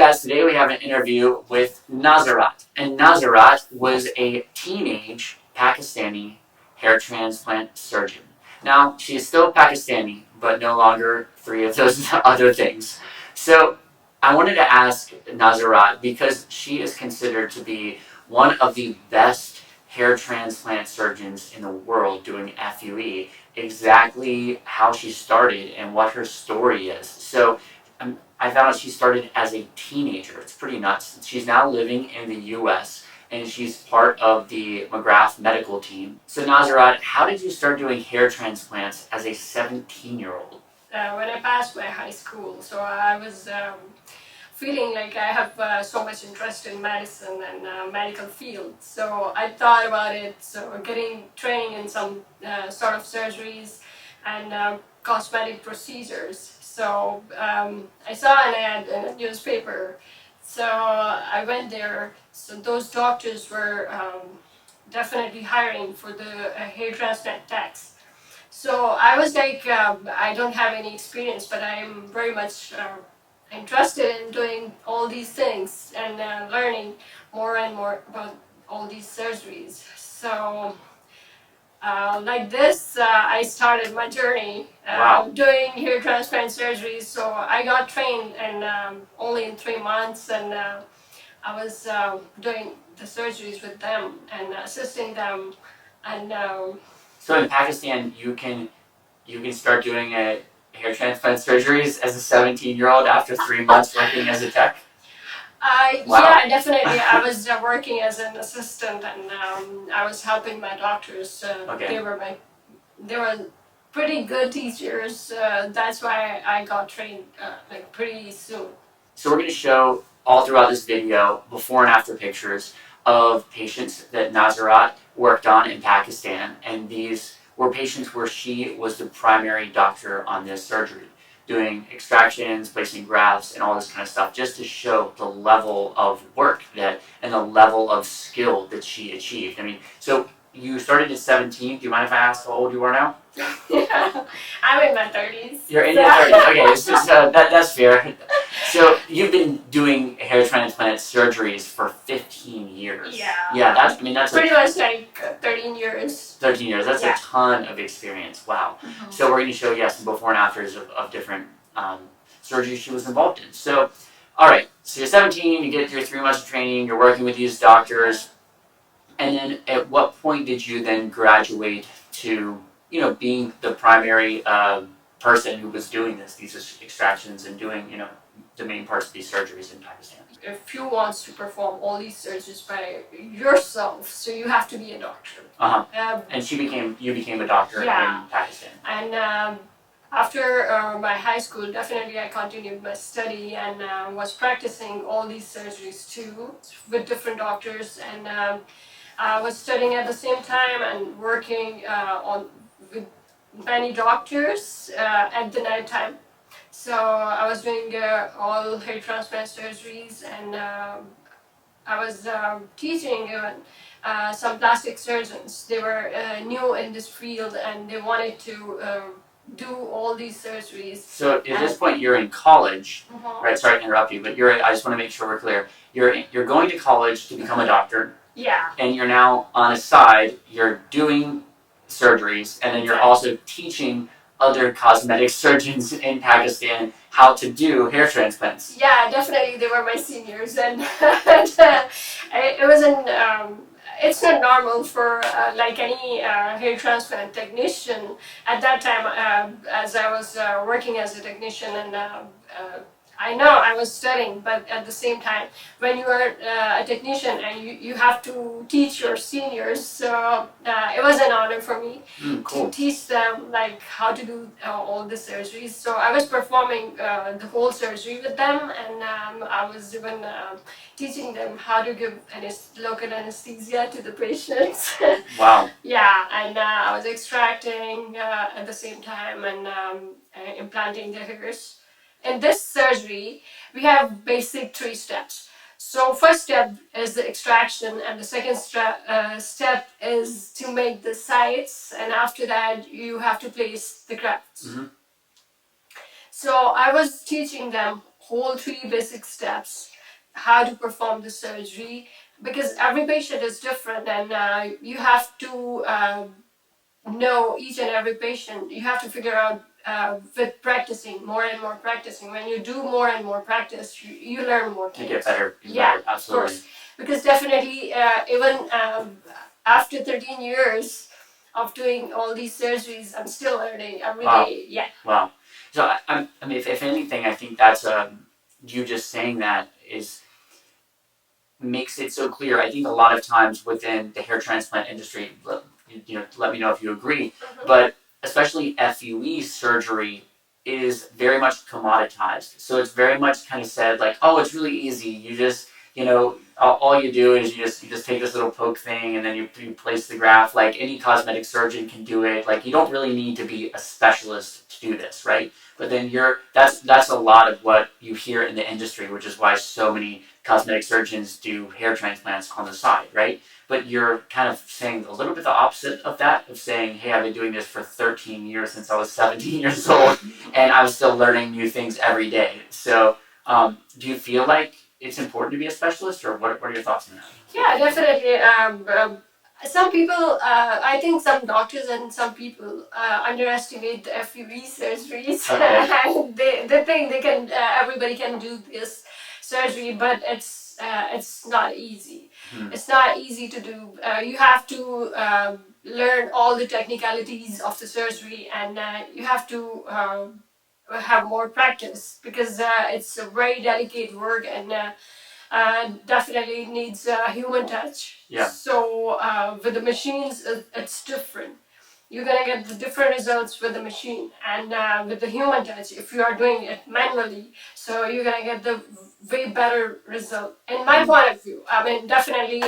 guys, today we have an interview with Nazarat. And Nazarat was a teenage Pakistani hair transplant surgeon. Now, she is still Pakistani, but no longer three of those other things. So, I wanted to ask Nazarat, because she is considered to be one of the best hair transplant surgeons in the world doing FUE, exactly how she started and what her story is. So, I found out she started as a teenager. It's pretty nuts. She's now living in the US and she's part of the Mcgrath medical team. So Nazarat, how did you start doing hair transplants as a 17-year-old? When I passed my high school, so I was feeling like I have so much interest in medicine and medical field. So I thought about it, so getting training in some sort of surgeries and cosmetic procedures. So I saw an ad in a newspaper, so I went there. So those doctors were definitely hiring for the hair transplant techs. So I was like, I don't have any experience, but I'm very much interested in doing all these things and learning more and more about all these surgeries. So like this, I started my journey doing hair transplant surgeries. So I got trained and only in 3 months, and I was doing the surgeries with them and assisting them. And So in Pakistan, you can start doing hair transplant surgeries as a 17-year-old after 3 months working as a tech? Wow. Yeah, definitely. I was working as an assistant, and I was helping my doctors. Okay. They were pretty good teachers. That's why I got trained like pretty soon. So we're going to show all throughout this video before and after pictures of patients that Nazarat worked on in Pakistan, and these were patients where she was the primary doctor on this surgery, doing extractions, placing grafts, and all this kind of stuff, just to show the level of work and the level of skill that she achieved. I mean, so you started at 17. Do you mind if I ask how old you are now? Yeah, I'm in my 30s. You're in your 30s. Okay, it's just, that's fair. So you've been doing hair transplant surgeries for 15 years. Yeah. Yeah, that's pretty much like 13 years. 13 years. That's a ton of experience. Wow. Mm-hmm. So we're going to show you some before and afters of different surgeries she was involved in. So, all right. So you're 17. You get your 3 months of training. You're working with these doctors. And then at what point did you then graduate to, being the primary person who was doing these extractions and doing, the main parts of these surgeries in Pakistan? If you want to perform all these surgeries by yourself, so you have to be a doctor. And you became a doctor in Pakistan. And after my high school, definitely I continued my study and was practicing all these surgeries too with different doctors, and I was studying at the same time and working with many doctors at the night time. So I was doing all hair transplant surgeries, and I was teaching some plastic surgeons. They were new in this field and they wanted to do all these surgeries. So at this point you're in college, right? Sorry to interrupt you, but I just want to make sure we're clear. You're going to college to become a doctor. Yeah. And you're now on a side, you're doing surgeries, and then you're also teaching other cosmetic surgeons in Pakistan how to do hair transplants. Yeah, definitely, they were my seniors, and it wasn't. It's not normal for like any hair transplant technician at that time. As I was working as a technician, and I know I was studying, but at the same time, when you are a technician and you have to teach your seniors, so it was an honor for me to teach them like how to do all the surgeries. So I was performing the whole surgery with them, and I was even teaching them how to give local anesthesia to the patients. Wow. Yeah, and I was extracting at the same time and implanting the hairs. In this surgery, we have basic 3 steps. So first step is the extraction, and the second step is to make the sites, and after that you have to place the grafts. Mm-hmm. So I was teaching them whole three basic steps, how to perform the surgery, because every patient is different, and you have to know each and every patient. You have to figure out with practicing, more and more practicing. When you do more and more practice, you learn more things. You get better. Yeah, better, absolutely. Of course. Because definitely, even after 13 years of doing all these surgeries, I'm still learning every day. Yeah. Wow. So I mean, if anything, I think that's you just saying that is makes it so clear. I think a lot of times within the hair transplant industry, let me know if you agree, but especially FUE surgery is very much commoditized. So it's very much kind of said like, oh, it's really easy. You just, all you do is you just take this little poke thing and then you place the graft. Like any cosmetic surgeon can do it. Like you don't really need to be a specialist to do this, right? But then that's a lot of what you hear in the industry, which is why so many cosmetic surgeons do hair transplants on the side, right? But you're kind of saying a little bit the opposite of that, of saying, hey, I've been doing this for 13 years since I was 17 years old, and I'm still learning new things every day. So do you feel like it's important to be a specialist, or what are your thoughts on that? Yeah, definitely. Some people, I think some doctors and some people underestimate the FUE surgeries. Okay. And they think they can, everybody can do this surgery, but it's not easy. It's not easy to do. You have to learn all the technicalities of the surgery, and you have to have more practice, because it's a very delicate work, and definitely needs human touch. Yeah. So with the machines, it's different. You're gonna get the different results with the machine, and with the human touch, if you are doing it manually, so you're gonna get the way better result. In my point of view, I mean, definitely,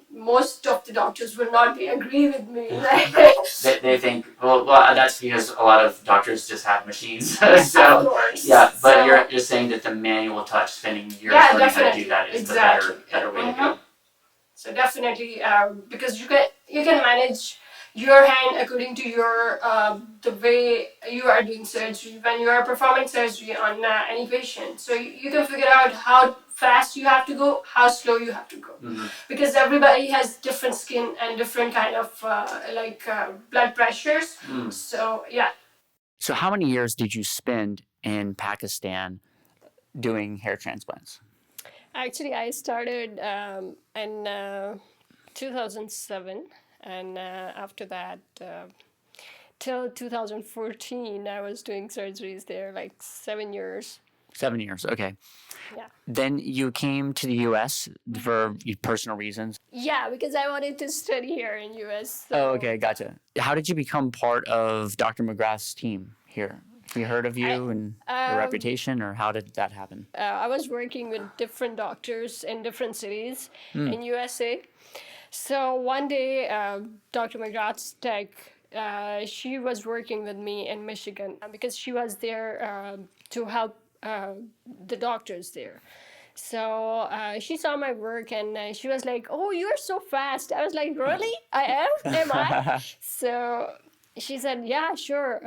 most of the doctors will not be agree with me. They think, well, that's because a lot of doctors just have machines. So, of course. yeah, but So, you're saying that the manual touch, spending years yeah, learning how to definitely. do that is Exactly. the better way to go. So definitely, because you can manage your hand according to your the way you are doing surgery when you are performing surgery on any patient. So you can figure out how fast you have to go, how slow you have to go, because everybody has different skin and different kind of blood pressures. So yeah. So how many years did you spend in Pakistan doing hair transplants? Actually, I started in 2007, and after that, till 2014, I was doing surgeries there, like 7 years. 7 years, okay. Yeah. Then you came to the U.S. for personal reasons. Yeah, because I wanted to study here in US. So Oh, okay, gotcha. How did you become part of Dr. Mcgrath's team here? He heard of you and your reputation, or how did that happen? I was working with different doctors in different cities in USA. So one day, Dr. Mcgrath's tech, she was working with me in Michigan because she was there to help the doctors there. So she saw my work, and she was like, "Oh, you're so fast." I was like, "Really? I am? Am I?" So she said, "Yeah, sure.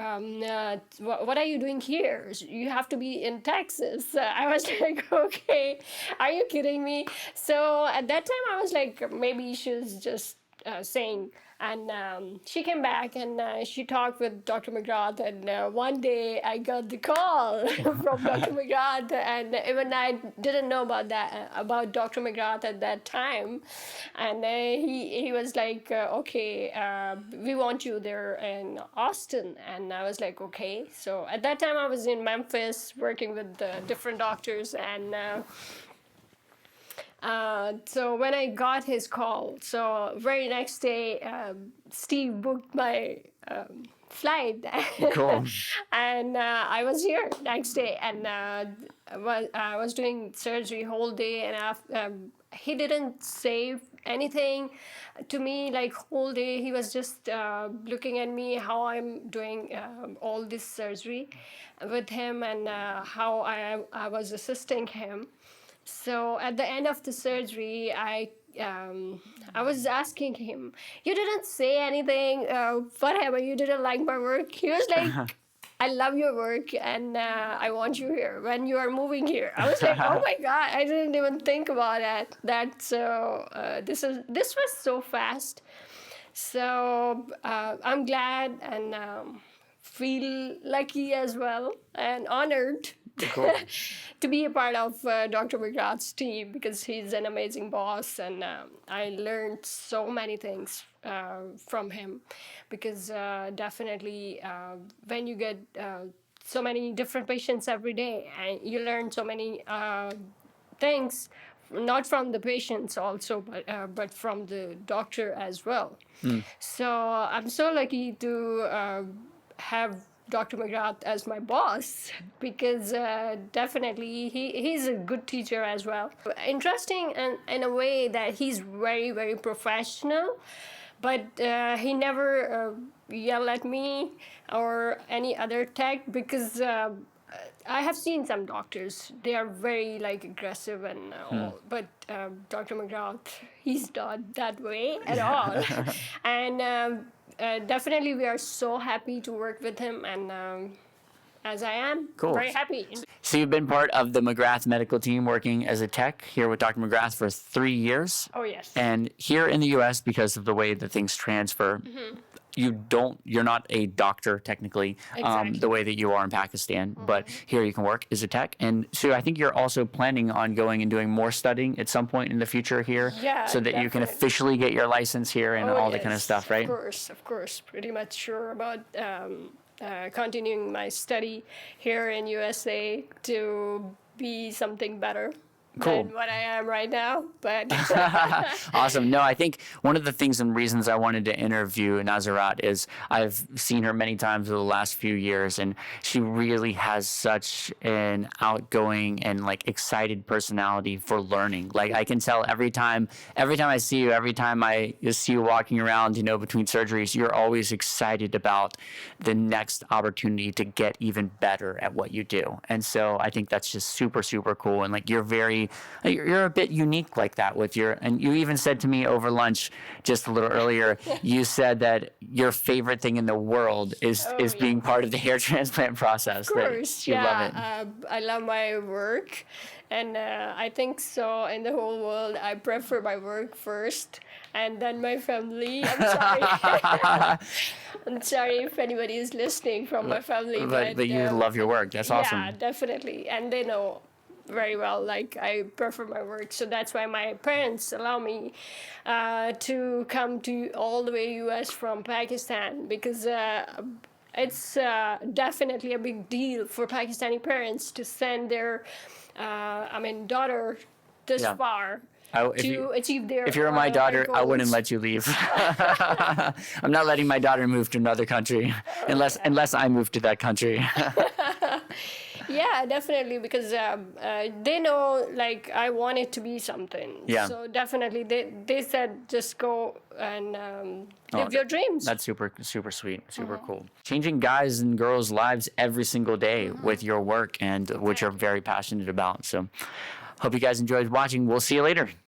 What are you doing here? You have to be in Texas." I was like, "Okay, are you kidding me?" So at that time, I was like, maybe she was just saying. And she came back, and she talked with Dr. Mcgrath. And one day I got the call from Dr. Mcgrath, and even I didn't know about that about Dr. Mcgrath at that time. And he was like, "Okay, we want you there in Austin." And I was like, "Okay." So at that time I was in Memphis working with different doctors, and so when I got his call, so very next day, Steve booked my flight. Cool. And I was here next day, and I was doing surgery whole day, and he didn't say anything to me like whole day. He was just looking at me how I'm doing all this surgery with him, and how I was assisting him. So at the end of the surgery, I was asking him, "You didn't say anything. Whatever. You didn't like my work." He was like, I love your work and I want you here when you are moving here. I was like, oh my God, I didn't even think about that. So this was so fast. So I'm glad and feel lucky as well and honored Cool. to be a part of Dr. Mcgrath's team because he's an amazing boss and I learned so many things from him because definitely when you get so many different patients every day and you learn so many things not from the patients also but from the doctor as well. So I'm so lucky to have Dr. Mcgrath as my boss because definitely he's a good teacher as well. Interesting and in a way that he's very, very professional, but he never yell at me or any other tech because I have seen some doctors. They are very like aggressive and all, but Dr. Mcgrath, he's not that way at all. And definitely, we are so happy to work with him, and as I am, Cool. very happy. So you've been part of the Mcgrath medical team working as a tech here with Dr. Mcgrath for 3 years. Oh yes. And here in the U.S., because of the way that things transfer, you're not a doctor technically, Exactly. the way that you are in Pakistan, but here you can work as a tech. And so I think you're also planning on going and doing more studying at some point in the future here, Yeah, so that you can definitely. officially get your license here and all that kind of stuff, right? Of course. Pretty much sure about continuing my study here in USA to be something better Cool. than what I am right now. But Awesome. No, I think one of the things and reasons I wanted to interview Nazarat is I've seen her many times over the last few years, and she really has such an outgoing and like excited personality for learning. Like I can tell every time I see you, every time I see you walking around, between surgeries, you're always excited about the next opportunity to get even better at what you do. And so I think that's just super, super cool. And like you're a bit unique like that with and you even said to me over lunch just a little earlier, you said that your favorite thing in the world is being part of the hair transplant process. Of course, you love it. I love my work, and I think so in the whole world, I prefer my work first, and then my family. I'm sorry. I'm sorry if anybody is listening from my family. But you love your work. That's awesome. Yeah, definitely. And they know very well, like I prefer my work. So that's why my parents allow me to come to all the way US from Pakistan because it's definitely a big deal for Pakistani parents to send their, daughter this far. Achieve their if you're my daughter, I wouldn't goals. let you leave. I'm not letting my daughter move to another country unless I move to that country. Yeah, definitely, because they know, like, I want it to be something. Yeah. So definitely, they said just go and live your dreams. That's super, super sweet, super cool. Changing guys' and girls' lives every single day with your work and which you're very passionate about. So hope you guys enjoyed watching. We'll see you later.